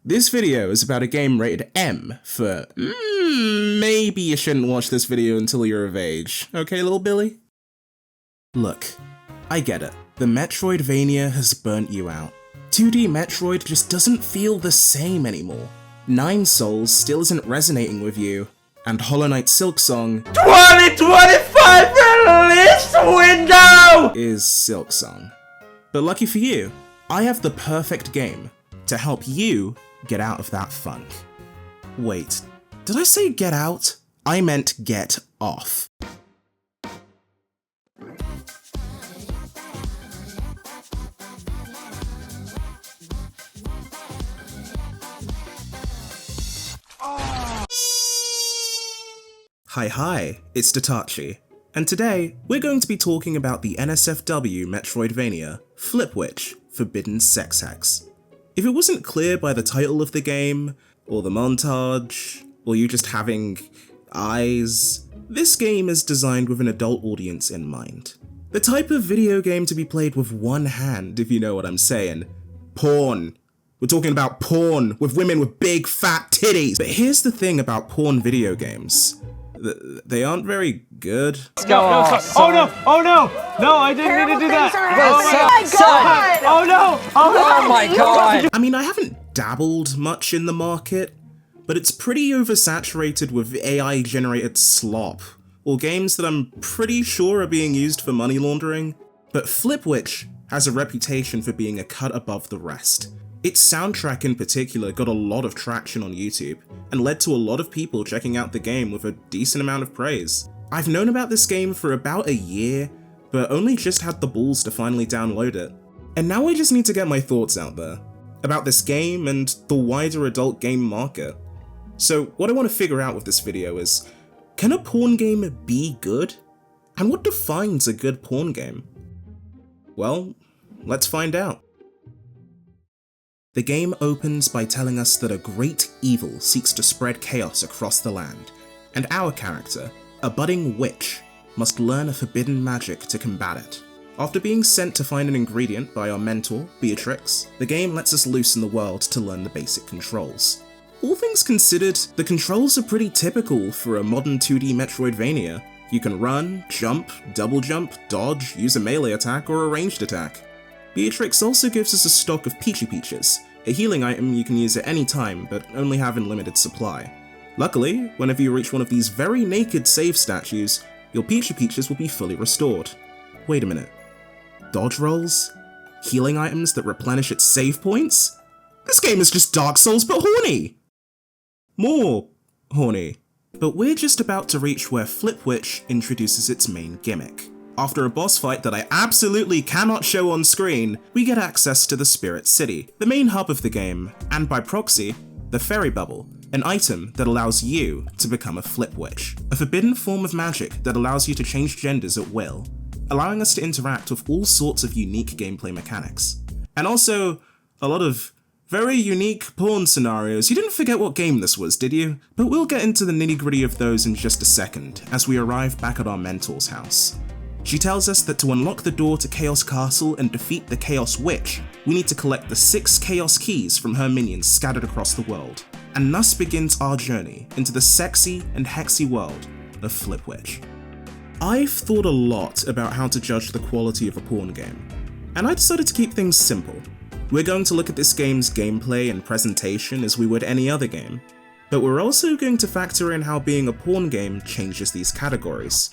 This video is about a game rated M for maybe you shouldn't watch this video until you're of age. Okay, little Billy? Look, I get it. The Metroidvania has burnt you out. 2D Metroid just doesn't feel the same anymore. Nine Souls still isn't resonating with you, and Hollow Knight Silksong 2025 release window is Silksong. But lucky for you, I have the perfect game to help you get out of that funk. Wait, did I say get out? I meant get off. Hi, it's Datache, and today we're going to be talking about the NSFW Metroidvania, Flipwitch, Forbidden Sex Hex. If it wasn't clear by the title of the game, or the montage, or you just having eyes, this game is designed with an adult audience in mind. The type of video game to be played with one hand, if you know what I'm saying. Porn. We're talking about porn with women with big fat titties. But here's the thing about porn video games. They aren't very good. Oh no, I didn't mean to do that. Oh my god. I mean, I haven't dabbled much in the market, but it's pretty oversaturated with AI generated slop, or games that I'm pretty sure are being used for money laundering. But Flipwitch has a reputation for being a cut above the rest. Its soundtrack in particular got a lot of traction on YouTube, and led to a lot of people checking out the game with a decent amount of praise. I've known about this game for about a year, but only just had the balls to finally download it. And now I just need to get my thoughts out there, about this game and the wider adult game market. So what I want to figure out with this video is, can a porn game be good? And what defines a good porn game? Well, let's find out. The game opens by telling us that a great evil seeks to spread chaos across the land, and our character, a budding witch, must learn a forbidden magic to combat it. After being sent to find an ingredient by our mentor, Beatrix, the game lets us loose in the world to learn the basic controls. All things considered, the controls are pretty typical for a modern 2D Metroidvania. You can run, jump, double jump, dodge, use a melee attack or a ranged attack. Beatrix also gives us a stock of Peachy Peaches, a healing item you can use at any time but only have in limited supply. Luckily, whenever you reach one of these very naked save statues, your Peachy Peaches will be fully restored. Wait a minute. Dodge rolls? Healing items that replenish its save points? This game is just Dark Souls but horny! More horny. But we're just about to reach where Flipwitch introduces its main gimmick. After a boss fight that I absolutely cannot show on screen, we get access to the Spirit City, the main hub of the game, and by proxy, the Fairy Bubble, an item that allows you to become a Flipwitch, a forbidden form of magic that allows you to change genders at will, allowing us to interact with all sorts of unique gameplay mechanics. And also, a lot of very unique porn scenarios. You didn't forget what game this was, did you? But we'll get into the nitty-gritty of those in just a second, as we arrive back at our mentor's house. She tells us that to unlock the door to Chaos Castle and defeat the Chaos Witch, we need to collect the 6 Chaos Keys from her minions scattered across the world. And thus begins our journey into the sexy and hexy world of Flipwitch. I've thought a lot about how to judge the quality of a porn game, and I decided to keep things simple. We're going to look at this game's gameplay and presentation as we would any other game, but we're also going to factor in how being a porn game changes these categories.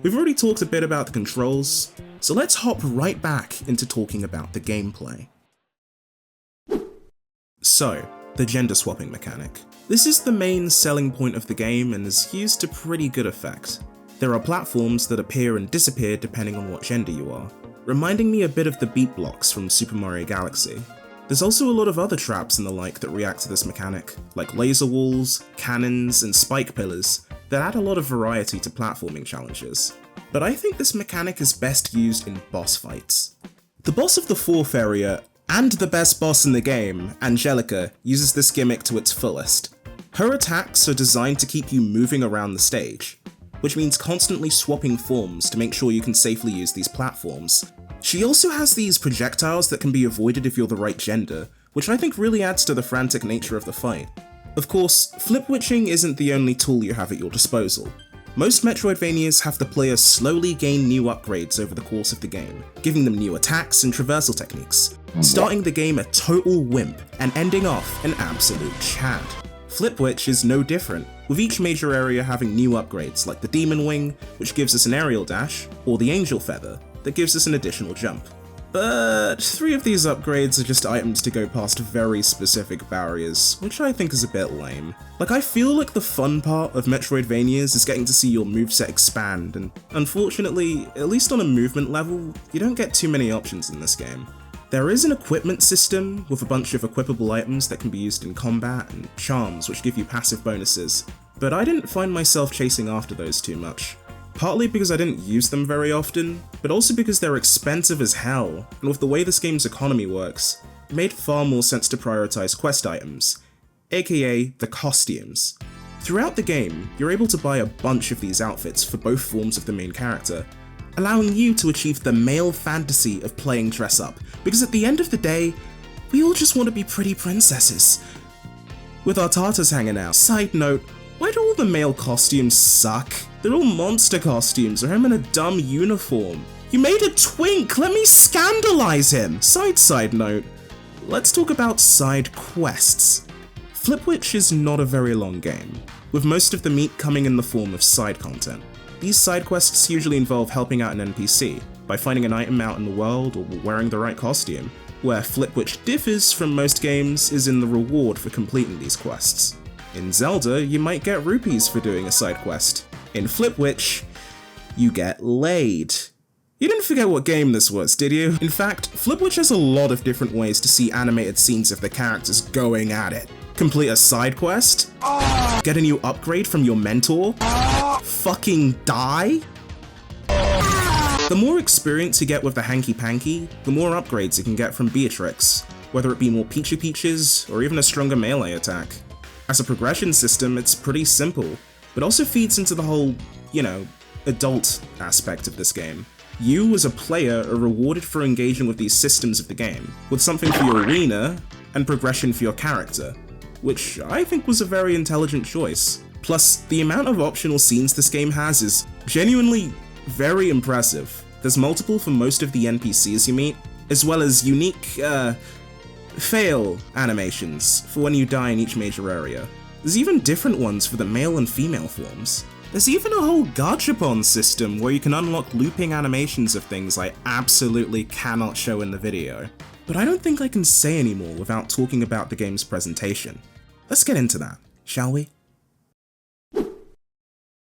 We've already talked a bit about the controls, so let's hop right back into talking about the gameplay. So, the gender swapping mechanic. This is the main selling point of the game and is used to pretty good effect. There are platforms that appear and disappear depending on what gender you are, reminding me a bit of the beat blocks from Super Mario Galaxy. There's also a lot of other traps and the like that react to this mechanic, like laser walls, cannons, and spike pillars, that add a lot of variety to platforming challenges. But I think this mechanic is best used in boss fights. The boss of the 4th area, and the best boss in the game, Angelica, uses this gimmick to its fullest. Her attacks are designed to keep you moving around the stage, which means constantly swapping forms to make sure you can safely use these platforms. She also has these projectiles that can be avoided if you're the right gender, which I think really adds to the frantic nature of the fight. Of course, flipwitching isn't the only tool you have at your disposal. Most Metroidvanias have the player slowly gain new upgrades over the course of the game, giving them new attacks and traversal techniques, starting the game a total wimp and ending off an absolute chad. Flipwitch is no different, with each major area having new upgrades like the Demon Wing, which gives us an aerial dash, or the Angel Feather, that gives us an additional jump. But 3 of these upgrades are just items to go past very specific barriers, which I think is a bit lame. Like, I feel like the fun part of Metroidvanias is getting to see your moveset expand, and unfortunately, at least on a movement level, you don't get too many options in this game. There is an equipment system with a bunch of equipable items that can be used in combat, and charms which give you passive bonuses, but I didn't find myself chasing after those too much. Partly because I didn't use them very often, but also because they're expensive as hell, and with the way this game's economy works, it made far more sense to prioritize quest items, aka the costumes. Throughout the game, you're able to buy a bunch of these outfits for both forms of the main character, allowing you to achieve the male fantasy of playing dress up, because at the end of the day, we all just want to be pretty princesses. With our tartars hanging out. Side note, why do all the male costumes suck? They're all monster costumes, or him in a dumb uniform. You made a twink, let me scandalize him! Side note, let's talk about side quests. Flipwitch is not a very long game, with most of the meat coming in the form of side content. These side quests usually involve helping out an NPC, by finding an item out in the world or wearing the right costume. Where Flipwitch differs from most games is in the reward for completing these quests. In Zelda, you might get rupees for doing a side quest. In Flipwitch, you get laid. You didn't forget what game this was, did you? In fact, Flipwitch has a lot of different ways to see animated scenes of the characters going at it. Complete a side quest? Get a new upgrade from your mentor? Fucking die? The more experience you get with the hanky-panky, the more upgrades you can get from Beatrix, whether it be more Peachy Peaches or even a stronger melee attack. As a progression system, it's pretty simple, but also feeds into the whole, adult aspect of this game. You, as a player, are rewarded for engaging with these systems of the game, with something for your arena and progression for your character, which I think was a very intelligent choice. Plus, the amount of optional scenes this game has is genuinely very impressive. There's multiple for most of the NPCs you meet, as well as unique, fail animations for when you die in each major area. There's even different ones for the male and female forms. There's even a whole gachapon system where you can unlock looping animations of things I absolutely cannot show in the video. But I don't think I can say any more without talking about the game's presentation. Let's get into that, shall we?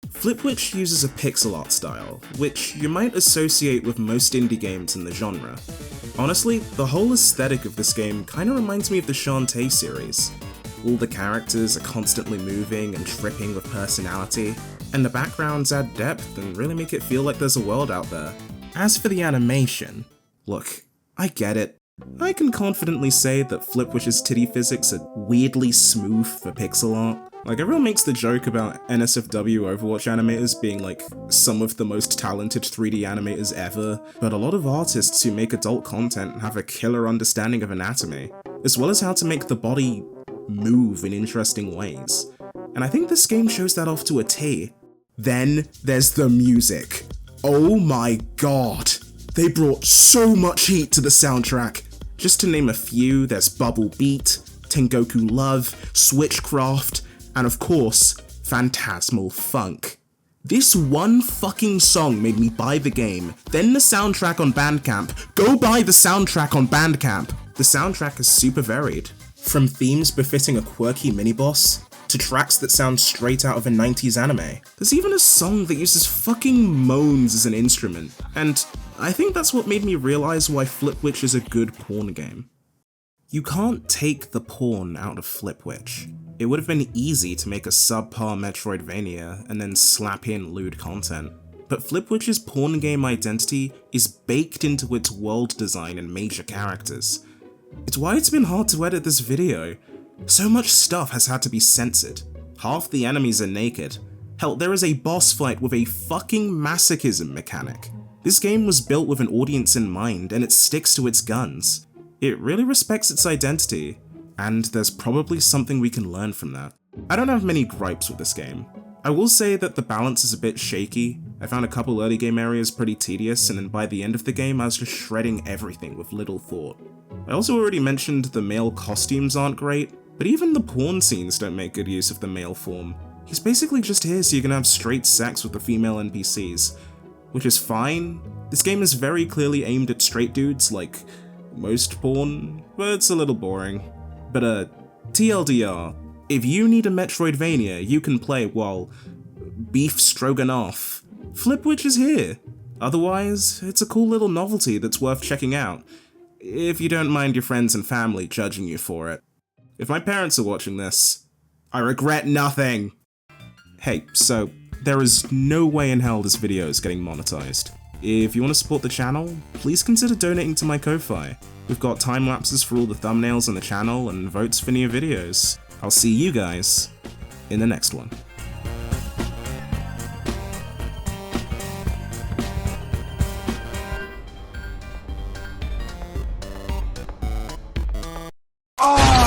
Flipwitch uses a pixel art style, which you might associate with most indie games in the genre. Honestly, the whole aesthetic of this game kinda reminds me of the Shantae series. All the characters are constantly moving and dripping with personality, and the backgrounds add depth and really make it feel like there's a world out there. As for the animation, look, I get it. I can confidently say that Flipwitch's titty physics are weirdly smooth for pixel art. Like, everyone makes the joke about NSFW Overwatch animators being like some of the most talented 3D animators ever, but a lot of artists who make adult content have a killer understanding of anatomy, as well as how to make the body move in interesting ways. And I think this game shows that off to a T. Then there's the music. Oh my god. They brought so much heat to the soundtrack. Just to name a few, there's Bubble Beat, Tengoku Love, Switchcraft, and of course, Phantasmal Funk. This one fucking song made me buy the game, then the soundtrack on Bandcamp. Go buy the soundtrack on Bandcamp! The soundtrack is super varied. From themes befitting a quirky mini-boss, to tracks that sound straight out of a 90s anime. There's even a song that uses fucking moans as an instrument, and I think that's what made me realize why Flipwitch is a good porn game. You can't take the porn out of Flipwitch. It would have been easy to make a subpar Metroidvania and then slap in lewd content, but Flipwitch's porn game identity is baked into its world design and major characters. It's why it's been hard to edit this video. So much stuff has had to be censored. Half the enemies are naked. Hell, there is a boss fight with a fucking masochism mechanic. This game was built with an audience in mind, and it sticks to its guns. It really respects its identity, and there's probably something we can learn from that. I don't have many gripes with this game. I will say that the balance is a bit shaky. I found a couple early game areas pretty tedious, and then by the end of the game I was just shredding everything with little thought. I also already mentioned the male costumes aren't great, but even the porn scenes don't make good use of the male form. He's basically just here so you can have straight sex with the female NPCs, which is fine. This game is very clearly aimed at straight dudes, like most porn, but it's a little boring. But TLDR, if you need a Metroidvania you can play while beef stroganoff, Flipwitch is here. Otherwise, it's a cool little novelty that's worth checking out, if you don't mind your friends and family judging you for it. If my parents are watching this, I regret nothing! Hey, so there is no way in hell this video is getting monetized. If you want to support the channel, please consider donating to my Ko-Fi. We've got time lapses for all the thumbnails on the channel and votes for new videos. I'll see you guys in the next one. Oh!